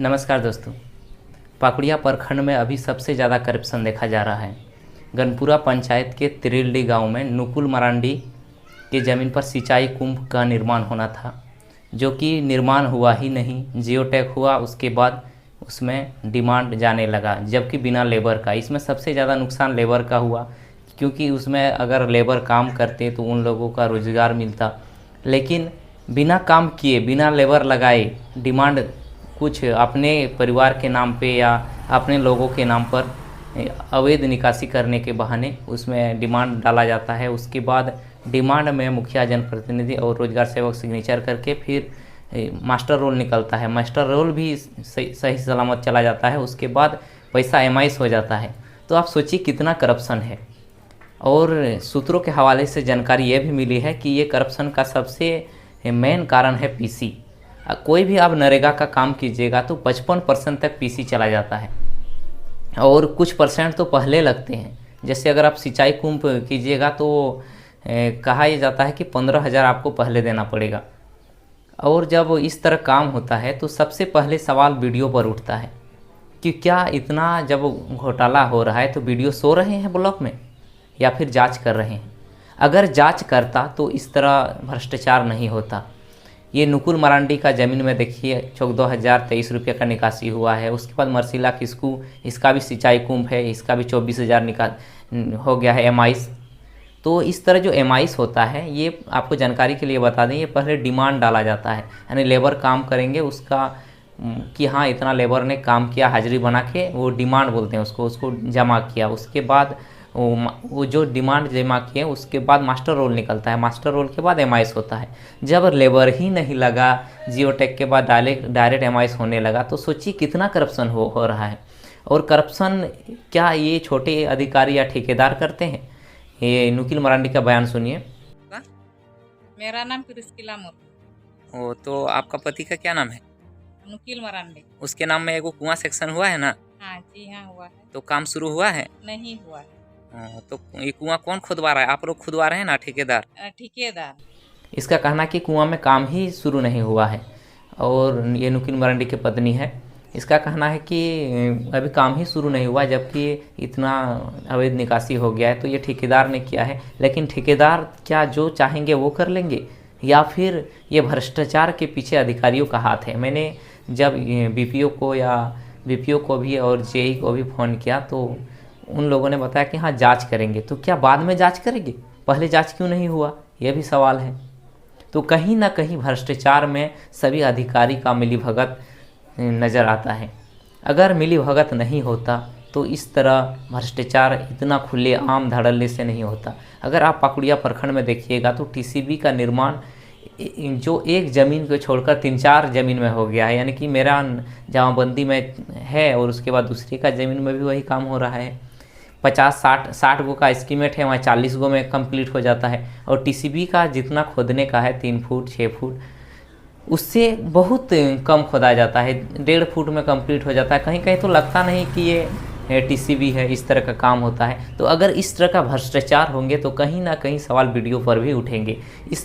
नमस्कार दोस्तों। पाकुड़िया प्रखंड में अभी सबसे ज़्यादा करप्शन देखा जा रहा है। गनपुरा पंचायत के त्रिल्डी गांव में नुकुल मरांडी के ज़मीन पर सिंचाई कुंभ का निर्माण होना था, जो कि निर्माण हुआ ही नहीं। जियो टैग हुआ, उसके बाद उसमें डिमांड जाने लगा, जबकि बिना लेबर का। इसमें सबसे ज़्यादा नुकसान लेबर का हुआ, क्योंकि उसमें अगर लेबर काम करते तो उन लोगों का रोज़गार मिलता, लेकिन बिना काम किए, बिना लेबर लगाए डिमांड कुछ अपने परिवार के नाम पे या अपने लोगों के नाम पर अवैध निकासी करने के बहाने उसमें डिमांड डाला जाता है। उसके बाद डिमांड में मुखिया, जनप्रतिनिधि और रोजगार सेवक सिग्नेचर करके फिर मास्टर रोल निकलता है। मास्टर रोल भी सही सलामत चला जाता है। उसके बाद पैसा एमाइस हो जाता है। तो आप सोचिए कितना करप्शन है। और सूत्रों के हवाले से जानकारी ये भी मिली है कि ये करप्शन का सबसे मेन कारण है पीसी। कोई भी आप नरेगा का काम कीजिएगा तो 55% तक पीसी चला जाता है, और कुछ परसेंट तो पहले लगते हैं। जैसे अगर आप सिंचाई कुंभ कीजिएगा तो कहा यह जाता है कि 15,000 आपको पहले देना पड़ेगा। और जब इस तरह काम होता है तो सबसे पहले सवाल वीडियो पर उठता है कि क्या इतना जब घोटाला हो रहा है तो वीडियो सो रहे हैं ब्लॉक में या फिर जांच कर रहे हैं। अगर जांच करता तो इस तरह भ्रष्टाचार नहीं होता। ये नुकुल मरांडी का ज़मीन में देखिए 14,023 रुपये का निकासी हुआ है। उसके बाद मरसिला किस्कू, इसका भी सिंचाई कुंभ है, इसका भी 24,000 हो गया है एमाइस। तो इस तरह जो एमाइस होता है, ये आपको जानकारी के लिए बता दें, ये पहले डिमांड डाला जाता है, यानी लेबर काम करेंगे उसका कि हाँ इतना लेबर ने काम किया, हाजिरी बना के वो डिमांड बोलते हैं उसको जमा किया। उसके बाद वो जो डिमांड जमा किए उसके बाद मास्टर रोल निकलता है। मास्टर रोल के बाद एमआईएस होता है। जब लेबर ही नहीं लगा, जियो टैग के बाद डायरेक्ट एमआईएस होने लगा, तो सोचिए कितना करप्शन हो रहा है। और करप्शन क्या ये छोटे अधिकारी या ठेकेदार करते हैं? ये नुकिल मरांडी का बयान सुनिए। मेरा नाम प्रिस्किला मुर्मू। ओ, तो आपका पति का क्या नाम है? नुकिल मरांडी। उसके नाम में एगो कुआं सेक्शन हुआ है ना? हाँ जी, हाँ हुआ है। तो काम शुरू हुआ है? नहीं हुआ है। तो ये कुआं कौन खुदवा रहा है? आप लोग खुदवा रहे हैं ना, ठेकेदार? ठेकेदार। इसका कहना कि कुआं में काम ही शुरू नहीं हुआ है। और ये नुकिल मरांडी की पत्नी है, इसका कहना है कि अभी काम ही शुरू नहीं हुआ, जबकि इतना अवैध निकासी हो गया है। तो ये ठेकेदार ने किया है, लेकिन ठेकेदार क्या जो चाहेंगे वो कर लेंगे, या फिर ये भ्रष्टाचार के पीछे अधिकारियों का हाथ है? मैंने जब बीपीओ को भी और जेई को भी फ़ोन किया तो उन लोगों ने बताया कि हाँ जांच करेंगे। तो क्या बाद में जांच करेंगे? पहले जांच क्यों नहीं हुआ, यह भी सवाल है। तो कहीं ना कहीं भ्रष्टाचार में सभी अधिकारी का मिलीभगत नज़र आता है। अगर मिलीभगत नहीं होता तो इस तरह भ्रष्टाचार इतना खुले आम धड़ल्ले से नहीं होता। अगर आप पाकुड़िया प्रखंड में देखिएगा तो टीसीबी का निर्माण जो एक ज़मीन को छोड़कर 3-4 ज़मीन में हो गया है, यानी कि मेरा जमाबंदी में है और उसके बाद दूसरे का ज़मीन में भी वही काम हो रहा है। 50-60 गो का एस्टीमेट है, वहाँ 40 गो में कंप्लीट हो जाता है। और टीसीबी का जितना खोदने का है 3 फुट 6 फुट, उससे बहुत कम खोदा जाता है, 1.5 फुट में कंप्लीट हो जाता है। कहीं कहीं तो लगता नहीं कि ये टीसीबी है, इस तरह का काम होता है। तो अगर इस तरह का भ्रष्टाचार होंगे तो कहीं ना कहीं सवाल वीडियो पर भी उठेंगे। इस